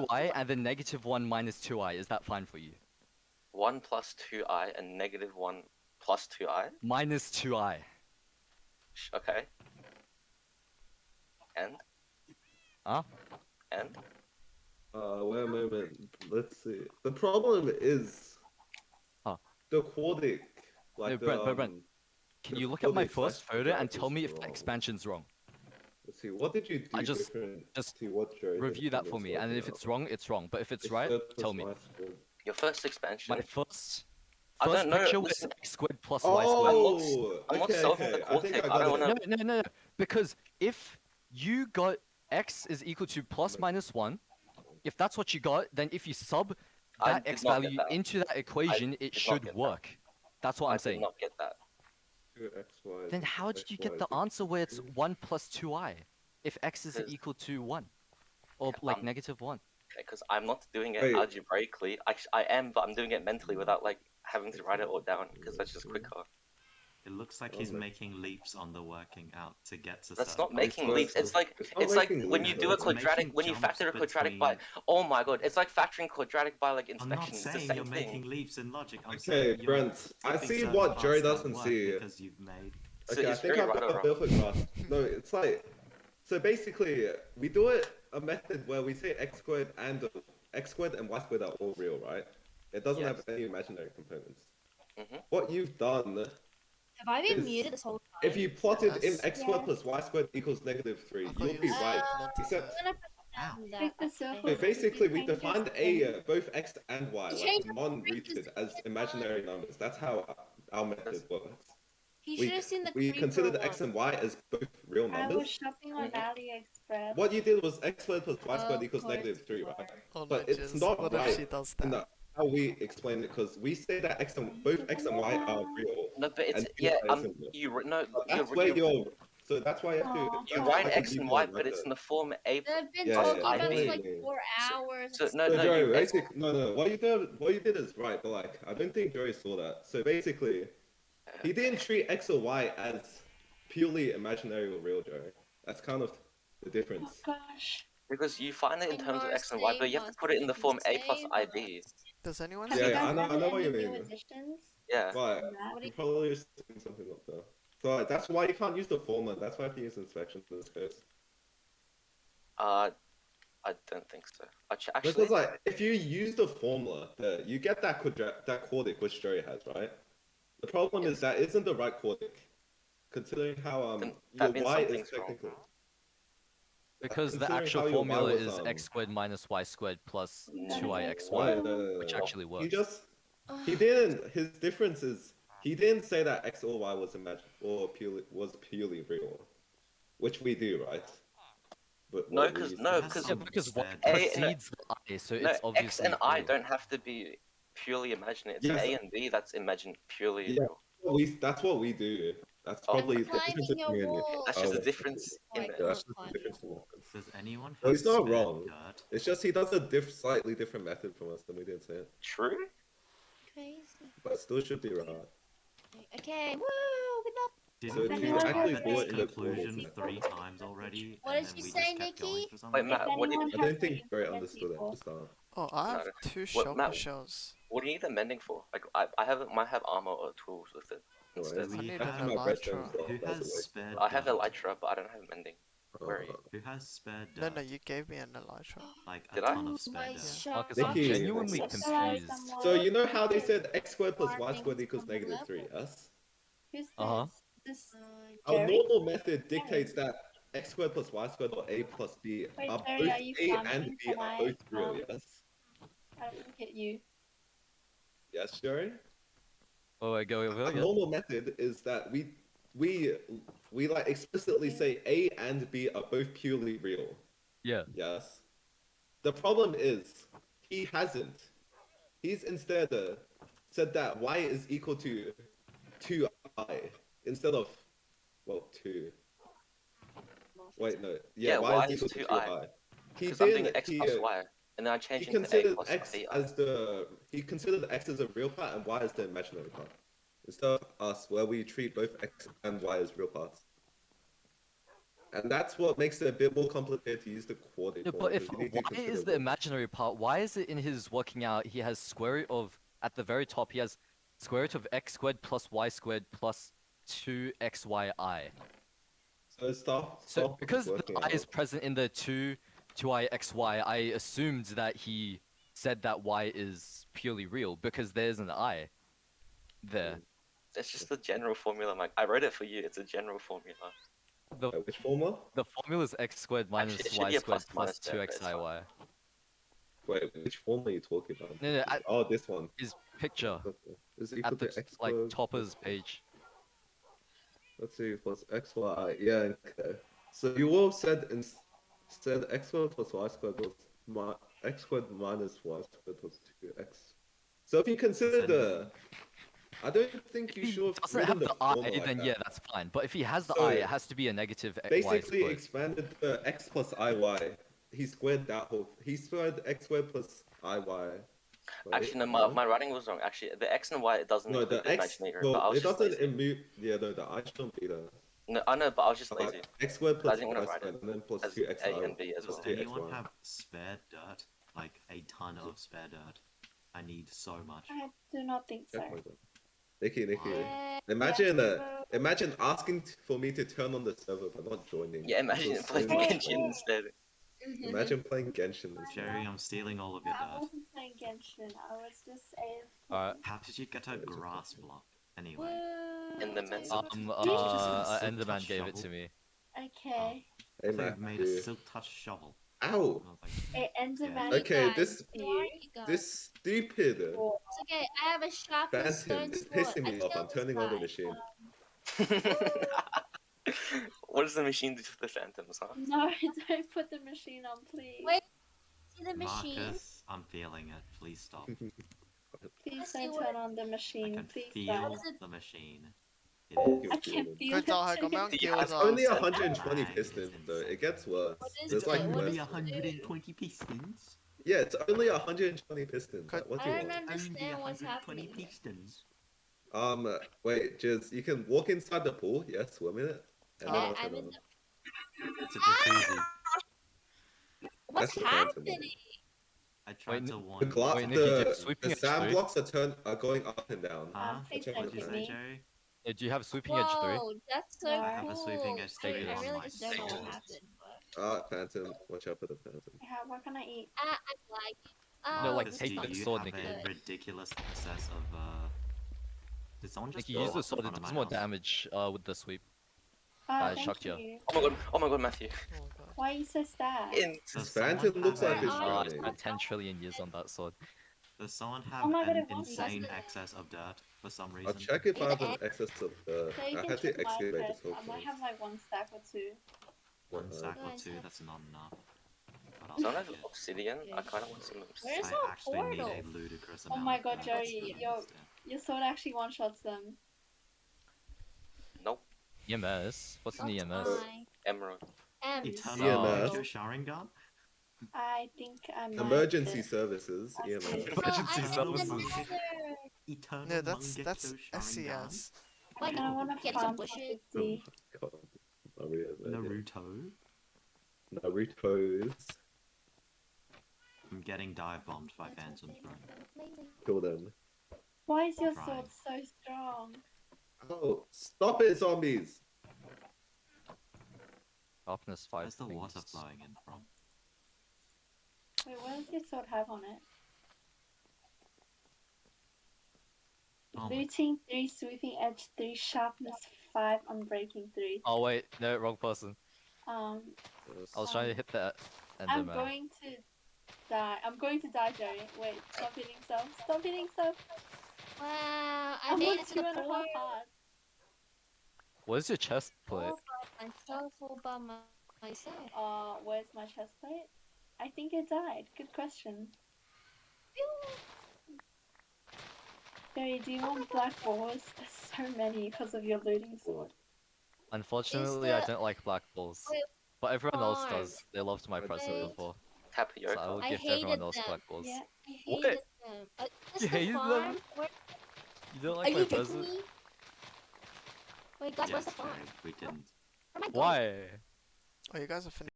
2i and then -1 minus 2i. Is that fine for you? 1 plus 2i and -1 plus 2i. Minus 2i. Okay. And? Huh? And? Wait a moment. Let's see. The problem is Huh. the quadratic, like No, Brent. Can the you look at my quadratic first slash photo and quadratic tell is me if the wrong. expansion's wrong? Let's see. What did you do just different just to what Joey did Review that from for this me, and if working it's out? wrong, it's wrong. But if it's X right, squared plus tell me. y squared. Your first expansion. My first I don't know, picture was listen. x squared plus y squared. Oh, I'm not okay, solving okay. the I think quartic. I I don't got it. wanna. No. Because if you got x is equal to plus minus 1, if that's what you got, then if you sub I that did x not get value that. into that equation, it did not should get that. work. That's what I I'm did saying. not get that. 2xy. Then how did you get the answer where it's 1 plus 2i? If x is 'Cause- equal to 1. Or like -1. Because I'm not doing it Wait. algebraically. I am, but I'm doing it mentally without like having to write it all down because that's just quicker. It looks like he's making leaps on the working out to get to. That's certain not making not- leaps. It's like it's not making when you leaps, do a though. quadratic, Making when you jumps factor a quadratic by. between- Oh my god, it's like factoring quadratic by like I'm not inspection. It's the saying same you're thing. making leaps in logic. I'm Okay, saying you're Brent, I skipping see certain what parts Jerry that doesn't work see. because you've made. So Okay, I it's think very I've right got or a wrong. perfect grasp. No, it's like, so basically, we do it a method where we say x squared and y squared are all real, right? It doesn't Yes. have any imaginary components. Mhm. What you've done, Have I been is- muted this whole time? if you plotted in Yes. x squared plus y squared equals -3, I thought you'll you be said right. not to Except, say. I'm gonna Ow. pretend that Like the I circle. so basically, we Kind of defined thing. both x and y, You like changed the non-rooted, as imaginary numbers. That's how our method works. He We- should have seen the We creeper considered one. x and y as both real I was numbers. shopping on AliExpress. What you did was x squared plus y squared Of equals course -3, you right? are. Oh no, But it's Jizz, not what right if she does in that? how we explain it, because we say that x and y are real. No, but it's And yeah. y isn't real. You no. But that's where so that's why you have to. Aw. You that's write why x you and leave y, it but like it's in that. the form a. They've been Yeah, talking yeah, about it for I like know. 4 hours. So No, no, Joey, you no. What you did is right, but like I don't think Joey saw that. So basically, he didn't treat x or y as purely imaginary or real, Joey. That's kind of the Oh difference. gosh. because you find it in And terms of you're x and y, but you have to saying put it in the us, form a you're plus saying ib. us. Does anyone Have see you Yeah, guys I know added what you any new mean. additions? Yeah. But That? you probably just doing something up there. So like, that's why you can't use the formula. That's why I have to use inspection in this case. I don't think so. Actually, Because like, if you use the formula, you get that quadratic which Joey has, right? The problem is that isn't the right quadratic, considering how Then your that means y is something's wrong. technically. Because the Considering actual how your y formula was, is x squared minus y squared plus No. 2ixy, Why? which actually He works. just he didn't. His difference is he didn't say that x or y was purely real, which we do, right? But No, what we because use no, to- because Yeah, because y A and- precedes the I, so no, it's x obviously and I real. don't have to be purely imaginary. It's Yes. a and b that's purely Yeah. real. That's what we do. That's Oh. probably I'm the difference climbing your between wall. That's just a difference in Like, it. Yeah, that's just the climb difference your in wall. methods. Does anyone have Well, he's not spare wrong. dirt? It's just he does a slightly different method from us than we did say it, True. Crazy. but still should be right. Okay, woo! We love. Didn't So we if you actually arrive at do this it in the conclusion form- 3 times already? What and did then you we say, just kept going Nikki? for some Wait, reason? Matt, what do you, anyone I don't has think any Barry comments understood it at equal? the start. Oh, I have No. 2 What, shulker Matt? shells. what do you need the mending for? Like, might have armor or tools with it. Anyway, Instead. We I need have- an my redstone elytra. stuff, Who that's a has waste. spare I have dirt? elytra, but I don't have mending. Where are you? Who has spare No, dirt? no, you gave me an elytra. Like a Did I? ton Oh of spare my dirt. shop. Marcus, I'm Nikki, genuinely what's confused. So you know how they said x squared plus y squared equals -3, yes? Who's this? Uh-huh. This Our Jerry? normal method dictates that x squared plus y squared or a plus b Wait, are Jerry, both are you a farming? and b Can are I, both real, yes? I don't look at you. Yes, Jerry? Oh, wait, go over Our again. normal method is that we like explicitly say a and b are both purely real. Yeah. Yes. The problem is he hasn't. He's instead said that y is equal to 2i instead of 2. Wait, no. Yeah, y is equal to 2i. He Because I'm doing didn't. x plus y, and then I change He it to a considered plus x b. he considered x as a real part and y as the imaginary part. Instead of us, where we treat both x and y as real parts. And that's what makes it a bit more complicated to use the coordinate No, formula. but if You need to y consider is the this. imaginary part, why is it in his working out he has square root of, at the very top he has square root of x squared plus y squared plus 2xyi. So So stop because the working I is out. present in the 2i xy, I assumed that he said that y is purely real because there's an I there. It's just the general formula, Mike. I wrote it for you. It's a general formula. The Which formula? the formula is x squared minus Actually, it should y be a squared plus minus plus there, but it's fine. 2xiy. Wait, which formula are you talking about? No, Oh, this one. his picture Is equal at the to x like squared topper's plus- page. Let's see, plus x, y. Yeah, okay. So you all said instead x squared plus y squared was x squared minus y squared was 2x. So if you consider the, I don't think If you he should have doesn't written have the the I, formula like then that. yeah, that's fine. But if he has the So, I, it has to be a negative y Basically squared. expanded the x plus iy. He squared that whole. He squared x squared plus iy. Right? Actually, no, my writing was wrong. Actually, the x and y it doesn't No, include the the x. imaginary, but I Well, was it just doesn't lazy. immute. Yeah, no, the I shouldn't be there. No, I know, but I was just lazy. X squared I plus didn't y want to write squared it and then plus as 2x A and B as Does well. anyone xy. have spare dirt? Like a ton of spare dirt? I need so much. I do not think so. Oh my God. Nikki. Yeah. Imagine Yes, imagine asking for me to turn on the server but not joining. Yeah, imagine This is so playing much Genshin fun. instead. Imagine playing Genshin instead. Jerry, I'm stealing all of your I dirt. wasn't playing Genshin. I was just a. Alright. How did you get a grass block? Anyway. In the midst of Enderman gave it to me. Okay. Hey I thought you made a Matthew. silk touch shovel. Ow! I was like, Hey, Enderman. Okay, guys, this who are you guys? this stupid It's okay. I have a sharpness Phantom stone is sword. pissing I me off. I'm killed this turning on the guy. machine. What does the machine do to the phantoms, huh? No, don't put the machine on, please. Wait, see the machine? Marcus, I'm feeling it. Please stop. Please Let's see don't what- turn on the I machine. can Please feel don't. the machine. It is. I can feel佢就係咁it.樣Yeah,叫It's 咋。 only Nice. 120 Nice. pistons though. It gets worse. What is There's it? like What Only is less. it? 120 pistons. Yeah, it's only 120 pistons. Could- What do I you don't want? understand what's 120 happening. pistons. Wait, Jiz, you can walk inside the pool. Yes, swim in it. And then Yeah, I'll turn I'm in on. the... It's a jacuzzi. What's That's the phantom one. happening? I tried to warn The you. glass, Wait, Nikki, the, did sweeping the edge sand three? blocks are going up and down. Huh? Please Check don't What'd you hit say, me. Jerry? Do you have sweeping edge 3? Whoa, that's so No. cool. I have a sweeping edge I, three I on really my just don't know what sword. happened. But... Phantom. Watch out for the phantom. Yeah, what can I eat? I like it. Oh, No, like, Marcus, take do the you sword, have Nikki. a ridiculous excess of Did someone just Nikki, blow use the up in sword, it front of does my more house? damage with the sweep. Oh, Thank thank you. you. Oh my god, Matthew. Oh god. Why are you so sad? In Does Phantom someone looks have like a- it's Oh, I drowning. spent 10 trillion years on that sword. Does someone Oh have my God, an it won't be. insane That's the- excess of dirt for some I'll reason? check if I have an Yeah. excess of. So you I can had to check my excavate this chest. whole I might place. have like one stack or two. One stack or Guys, two, have- that's not enough. But I'll Someone has take it. obsidian? I kinda want some Where's obsidian. our I actually need portal? a ludicrous Oh amount my of God, dirt Jerry, instead. your sword actually one-shots them. Nope. EMS? What's an That's EMS? fine. Emerald. Eternal Yeah, Mind, man. your Sharingan? I think I might. Emergency services. I EMS. see. Emergency I'm services. in the nether. Eternal No, that's Mangekyou Sharingan? SCS. Wait, I want to get farm some for bushes. 50. God. Naruto? Naruto's. I'm getting dive bombed by phantoms, bro. Kill them. Why is your Trying. sword so strong? Oh, stop it, zombies! Sharpness 5. Where's the water things. flowing in from? Wait, what does your sword have on it? Oh my Looting 3, sweeping edge 3, sharpness 5, unbreaking 3. Oh wait, no, wrong person. Um, I was trying to hit that I'm Enderman. going to die. I'm going to die, Jerry. Wait, stop hitting stuff. Stop hitting stuff. Wow, I I'm made on it to the 2.5 portal. hearts. Where's your chest plate? All by myself, all by myself. Where's my chest plate? I think it died. Good question. Jerry, do you want black balls? There's so many because of your looting sword. Unfortunately, I the- don't like black balls. Wait, But everyone else farm. does. They loved my present Wait. before. Tapioca. So I will I give hated everyone else them. black balls. Yeah. I What? hated them. Is You the hated them? farm? Where, You don't are like my you joking present? me? Wait, guys, where's Yes, the farm? Jerry, we didn't. Where am I going? Why? Oh, you guys are finished.